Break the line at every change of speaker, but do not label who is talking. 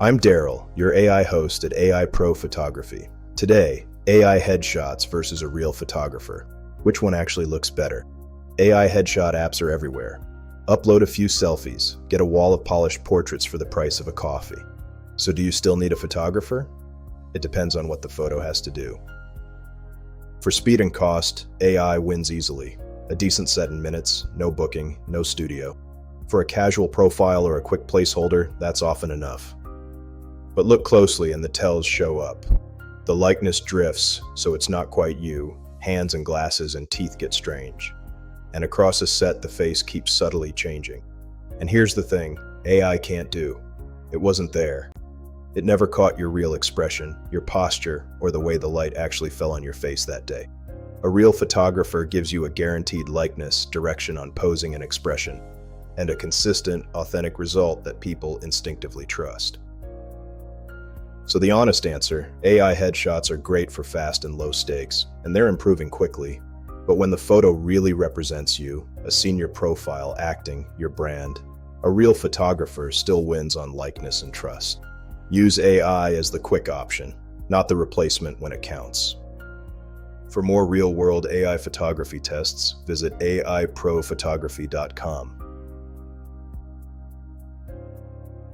I'm Daryl, your AI host at AI Pro Photography. Today, AI headshots versus a real photographer. Which one actually looks better? AI headshot apps are everywhere. Upload a few selfies, get a wall of polished portraits for the price of a coffee. So do you still need a photographer? It depends on what the photo has to do. For speed and cost, AI wins easily. A decent set in minutes, no booking, no studio. For a casual profile or a quick placeholder, that's often enough. But look closely and the tells show up. The likeness drifts, so it's not quite you. Hands and glasses and teeth get strange. And across a set, the face keeps subtly changing. And here's the thing, AI can't do. It wasn't there. It never caught your real expression, your posture, or the way the light actually fell on your face that day. A real photographer gives you a guaranteed likeness, direction on posing and expression, and a consistent, authentic result that people instinctively trust. So the honest answer, AI headshots are great for fast and low stakes, and they're improving quickly. But when the photo really represents you, a senior profile, acting, your brand, a real photographer still wins on likeness and trust. Use AI as the quick option, not the replacement when it counts. For more real-world AI photography tests, visit AIProphotography.com.